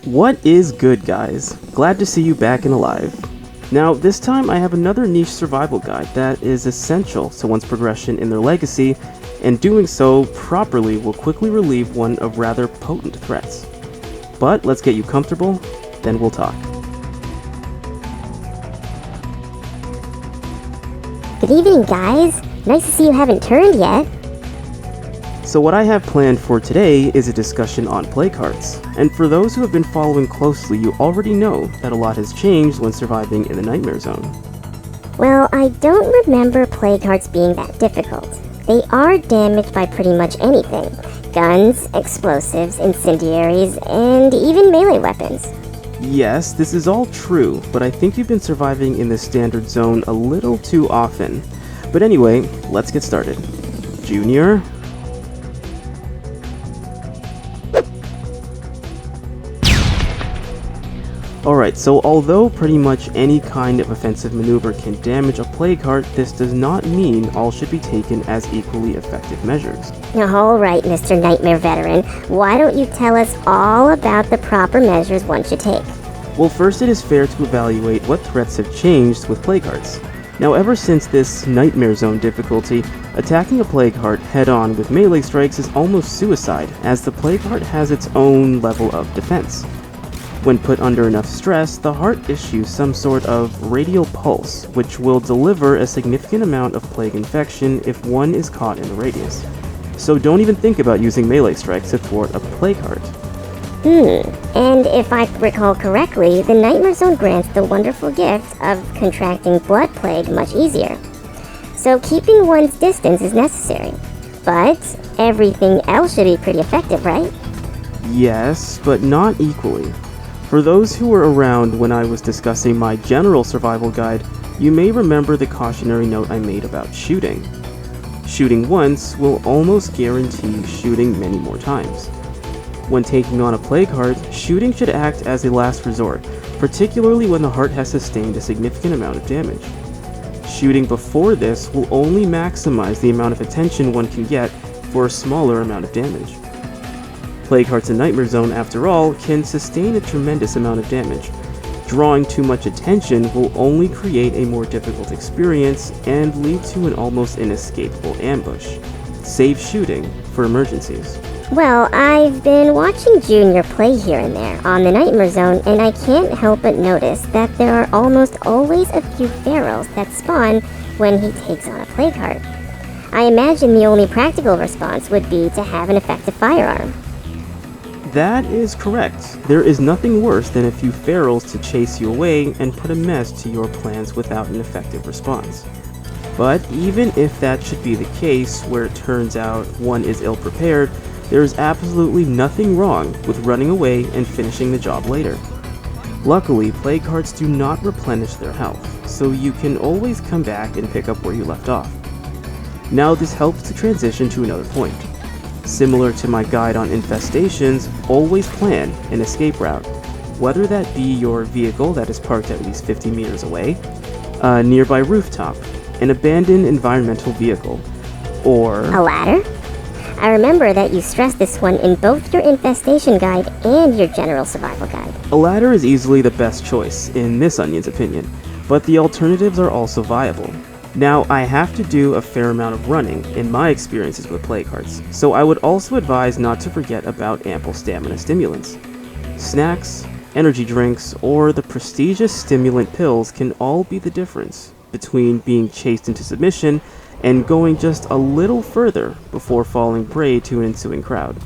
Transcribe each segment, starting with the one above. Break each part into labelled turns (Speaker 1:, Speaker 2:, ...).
Speaker 1: What is good, guys? Glad to see you back and alive. Now, this time I have another niche survival guide that is essential to one's progression in their legacy, and doing so properly will quickly relieve one of rather potent threats. But let's get you comfortable, then we'll talk.
Speaker 2: Good evening, guys. Nice to see you haven't turned yet.
Speaker 1: So what I have planned for today is a discussion on play cards, and for those who have been following closely, you already know that a lot has changed when surviving in the Nightmare Zone.
Speaker 2: Well, I don't remember play cards being that difficult. They are damaged by pretty much anything. Guns, explosives, incendiaries, and even melee weapons.
Speaker 1: Yes, this is all true, but I think you've been surviving in the standard zone a little too often. But anyway, let's get started. Junior? Alright, so although pretty much any kind of offensive maneuver can damage a play card, this does not mean all should be taken as equally effective measures.
Speaker 2: Alright, Mr. Nightmare Veteran, why don't you tell us all about the proper measures one should take?
Speaker 1: Well, first it is fair to evaluate what threats have changed with play cards. Now, ever since this Nightmare Zone difficulty, attacking a play card head-on with melee strikes is almost suicide, as the play card has its own level of defense. When put under enough stress, the heart issues some sort of radial pulse, which will deliver a significant amount of plague infection if one is caught in the radius. So don't even think about using melee strikes to thwart a play card.
Speaker 2: And if I recall correctly, the Nightmare Zone grants the wonderful gift of contracting blood plague much easier. So keeping one's distance is necessary. But everything else should be pretty effective, right?
Speaker 1: Yes, but not equally. For those who were around when I was discussing my general survival guide, you may remember the cautionary note I made about shooting. Shooting once will almost guarantee shooting many more times. When taking on a play card, shooting should act as a last resort, particularly when the heart has sustained a significant amount of damage. Shooting before this will only maximize the amount of attention one can get for a smaller amount of damage. Play cards in Nightmare Zone, after all, can sustain a tremendous amount of damage. Drawing too much attention will only create a more difficult experience and lead to an almost inescapable ambush. Save shooting for emergencies.
Speaker 2: Well, I've been watching Junior play here and there on the Nightmare Zone, and I can't help but notice that there are almost always a few ferals that spawn when he takes on a play card. I imagine the only practical response would be to have an effective firearm.
Speaker 1: That is correct. There is nothing worse than a few ferals to chase you away and put a mess to your plans without an effective response. But even if that should be the case, where it turns out one is ill-prepared, there is absolutely nothing wrong with running away and finishing the job later. Luckily, play cards do not replenish their health, so you can always come back and pick up where you left off. Now this helps to transition to another point. Similar to my guide on infestations, always plan an escape route, whether that be your vehicle that is parked at least 50 meters away, a nearby rooftop, an abandoned environmental vehicle, or
Speaker 2: a ladder? I remember that you stressed this one in both your infestation guide and your general survival guide.
Speaker 1: A ladder is easily the best choice, in this onion's opinion, but the alternatives are also viable. Now, I have to do a fair amount of running in my experiences with play cards, so I would also advise not to forget about ample stamina stimulants. Snacks, energy drinks, or the prestigious stimulant pills can all be the difference between being chased into submission and going just a little further before falling prey to an ensuing crowd.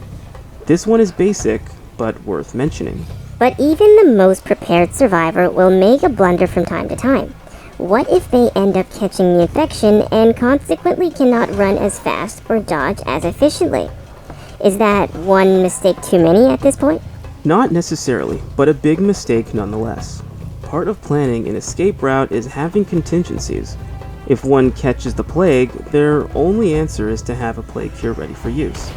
Speaker 1: This one is basic, but worth mentioning.
Speaker 2: But even the most prepared survivor will make a blunder from time to time. What if they end up catching the infection and consequently cannot run as fast or dodge as efficiently? Is that one mistake too many at this point?
Speaker 1: Not necessarily, but a big mistake nonetheless. Part of planning an escape route is having contingencies. If one catches the plague, their only answer is to have a plague cure ready for use.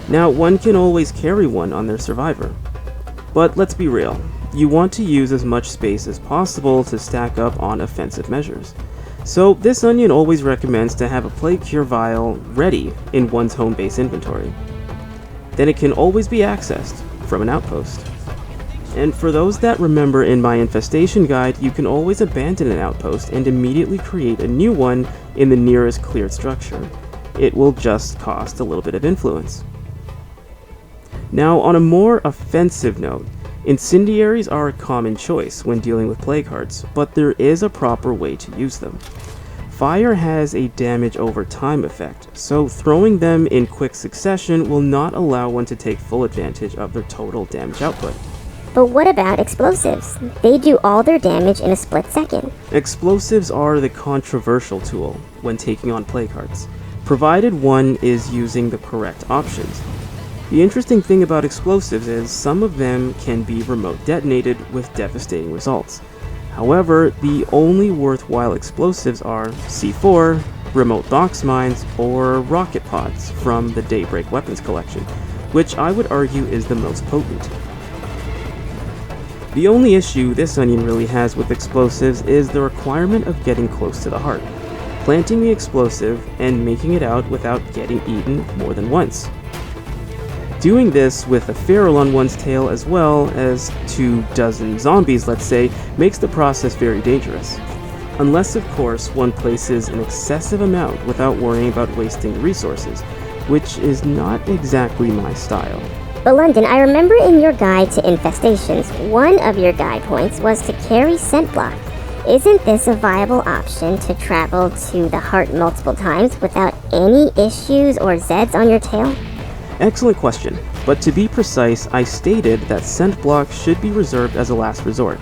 Speaker 1: Now, one can always carry one on their survivor. But let's be real. You want to use as much space as possible to stack up on offensive measures. So this onion always recommends to have a plague cure vial ready in one's home base inventory. Then it can always be accessed from an outpost. And for those that remember in my infestation guide, you can always abandon an outpost and immediately create a new one in the nearest cleared structure. It will just cost a little bit of influence. Now, on a more offensive note, incendiaries are a common choice when dealing with plague hearts, but there is a proper way to use them. Fire has a damage over time effect, so throwing them in quick succession will not allow one to take full advantage of their total damage output.
Speaker 2: But what about explosives? They do all their damage in a split second.
Speaker 1: Explosives are the controversial tool when taking on plague hearts, provided one is using the correct options. The interesting thing about explosives is some of them can be remote detonated with devastating results. However, the only worthwhile explosives are C4, remote box mines, or rocket pods from the Daybreak Weapons Collection, which I would argue is the most potent. The only issue this onion really has with explosives is the requirement of getting close to the heart, planting the explosive and making it out without getting eaten more than once. Doing this with a feral on one's tail as well as 24 zombies, let's say, makes the process very dangerous. Unless, of course, one places an excessive amount without worrying about wasting the resources, which is not exactly my style.
Speaker 2: But London, I remember in your guide to infestations, one of your guide points was to carry scent block. Isn't this a viable option to travel to the heart multiple times without any issues or Zeds on your tail?
Speaker 1: Excellent question, but to be precise, I stated that scent block should be reserved as a last resort.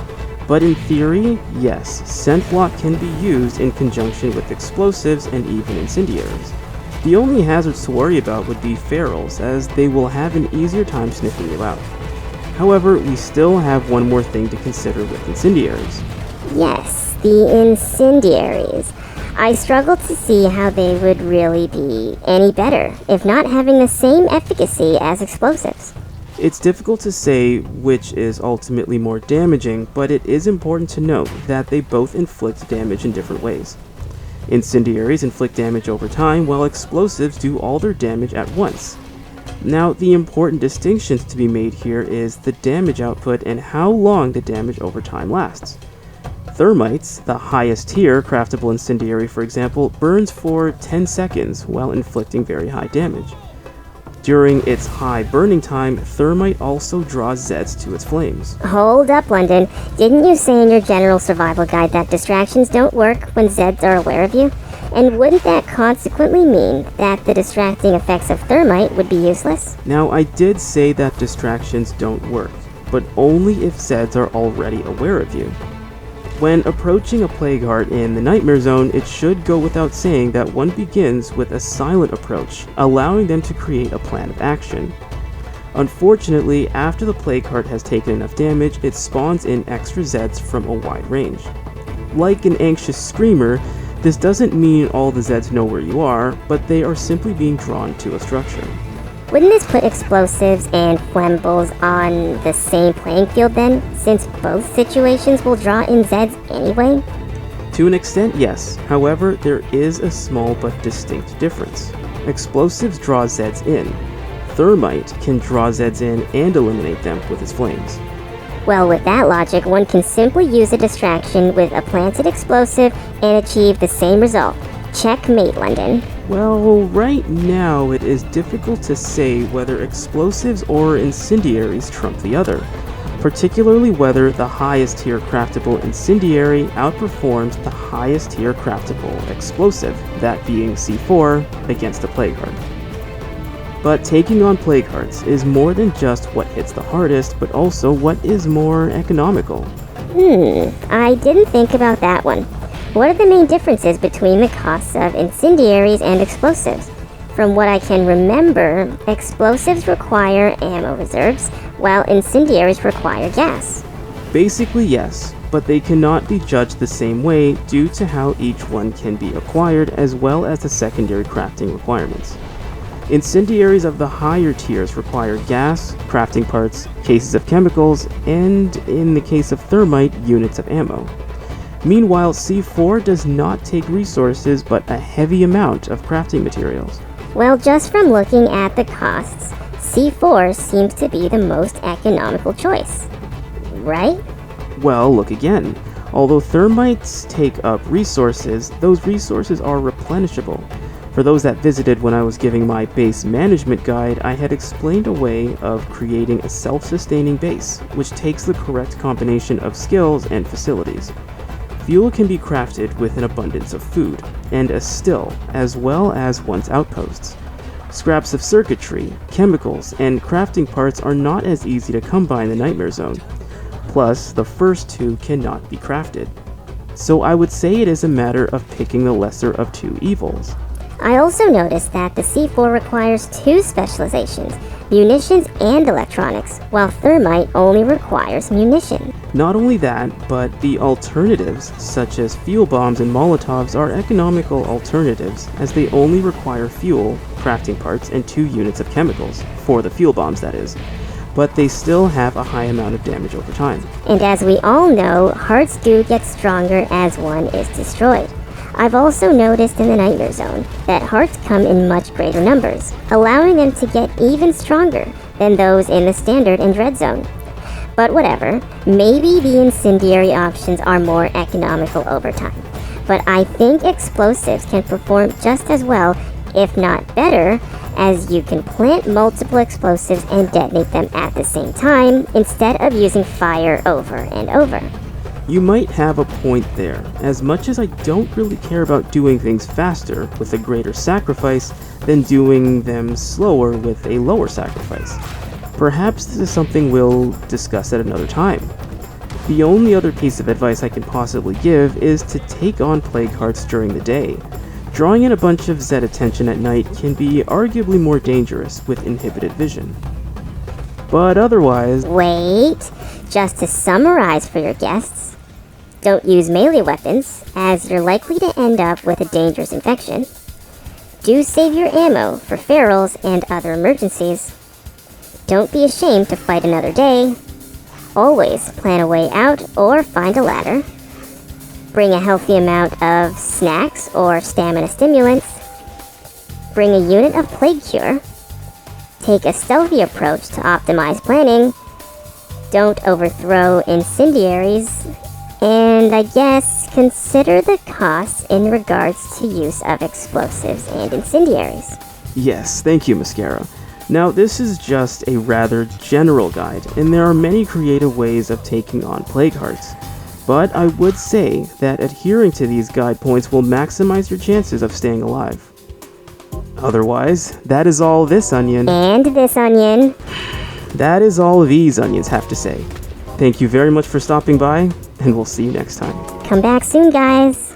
Speaker 1: But in theory, yes, scent block can be used in conjunction with explosives and even incendiaries. The only hazards to worry about would be ferals, as they will have an easier time sniffing you out. However, we still have one more thing to consider with incendiaries.
Speaker 2: Yes, the incendiaries. I struggle to see how they would really be any better, if not having the same efficacy as explosives.
Speaker 1: It's difficult to say which is ultimately more damaging, but it is important to note that they both inflict damage in different ways. Incendiaries inflict damage over time, while explosives do all their damage at once. Now, the important distinction to be made here is the damage output and how long the damage over time lasts. Thermites, the highest tier craftable incendiary for example, burns for 10 seconds while inflicting very high damage. During its high burning time, thermite also draws Zeds to its flames.
Speaker 2: Hold up, London. Didn't you say in your general survival guide that distractions don't work when Zeds are aware of you? And wouldn't that consequently mean that the distracting effects of thermite would be useless?
Speaker 1: Now, I did say that distractions don't work, but only if Zeds are already aware of you. When approaching a plague heart in the Nightmare Zone, it should go without saying that one begins with a silent approach, allowing them to create a plan of action. Unfortunately, after the plague heart has taken enough damage, it spawns in extra Zeds from a wide range. Like an anxious screamer, this doesn't mean all the Zeds know where you are, but they are simply being drawn to a structure.
Speaker 2: Wouldn't this put explosives and flammables on the same playing field then, since both situations will draw in Zeds anyway?
Speaker 1: To an extent, yes. However, there is a small but distinct difference. Explosives draw Zeds in. Thermite can draw Zeds in and eliminate them with its flames.
Speaker 2: Well, with that logic, one can simply use a distraction with a planted explosive and achieve the same result. Checkmate, London.
Speaker 1: Well, right now it is difficult to say whether explosives or incendiaries trump the other, particularly whether the highest tier craftable incendiary outperforms the highest tier craftable explosive, that being C4, against a plague heart. But taking on plague hearts is more than just what hits the hardest, but also what is more economical.
Speaker 2: I didn't think about that one. What are the main differences between the costs of incendiaries and explosives? From what I can remember, explosives require ammo reserves, while incendiaries require gas.
Speaker 1: Basically, yes, but they cannot be judged the same way due to how each one can be acquired as well as the secondary crafting requirements. Incendiaries of the higher tiers require gas, crafting parts, cases of chemicals, and, in the case of thermite, units of ammo. Meanwhile, C4 does not take resources but a heavy amount of crafting materials.
Speaker 2: Well, just from looking at the costs, C4 seems to be the most economical choice. right?
Speaker 1: Well, look again. Although thermites take up resources, those resources are replenishable. For those that visited when I was giving my base management guide, I had explained a way of creating a self-sustaining base, which takes the correct combination of skills and facilities. Fuel can be crafted with an abundance of food, and a still, as well as one's outposts. Scraps of circuitry, chemicals, and crafting parts are not as easy to come by in the Nightmare Zone. Plus, the first two cannot be crafted. So I would say it is a matter of picking the lesser of two evils.
Speaker 2: I also noticed that the C4 requires 2 specializations, munitions and electronics, while thermite only requires munition.
Speaker 1: Not only that, but the alternatives, such as fuel bombs and Molotovs, are economical alternatives, as they only require fuel, crafting parts, and 2 units of chemicals, for the fuel bombs that is. But they still have a high amount of damage over time.
Speaker 2: And as we all know, hearts do get stronger as one is destroyed. I've also noticed in the Nightmare Zone that hearts come in much greater numbers, allowing them to get even stronger than those in the Standard and Dread Zone. But whatever, maybe the incendiary options are more economical over time. But I think explosives can perform just as well, if not better, as you can plant multiple explosives and detonate them at the same time instead of using fire over and over.
Speaker 1: You might have a point there. As much as I don't really care about doing things faster with a greater sacrifice than doing them slower with a lower sacrifice. Perhaps this is something we'll discuss at another time. The only other piece of advice I can possibly give is to take on plague hearts during the day. Drawing in a bunch of Zed attention at night can be arguably more dangerous with inhibited vision. But otherwise...
Speaker 2: Wait, just to summarize for your guests, don't use melee weapons, as you're likely to end up with a dangerous infection. Do save your ammo for ferals and other emergencies. Don't be ashamed to fight another day. Always plan a way out or find a ladder. Bring a healthy amount of snacks or stamina stimulants. Bring a unit of plague cure. Take a stealthy approach to optimize planning. Don't overthrow incendiaries. And I guess consider the costs in regards to use of explosives and incendiaries.
Speaker 1: Yes, thank you, Mascara. Now, this is just a rather general guide, and there are many creative ways of taking on plague hearts. But I would say that adhering to these guide points will maximize your chances of staying alive. Otherwise, that is all this onion.
Speaker 2: And this onion.
Speaker 1: That is all these onions have to say. Thank you very much for stopping by, and we'll see you next time.
Speaker 2: Come back soon, guys.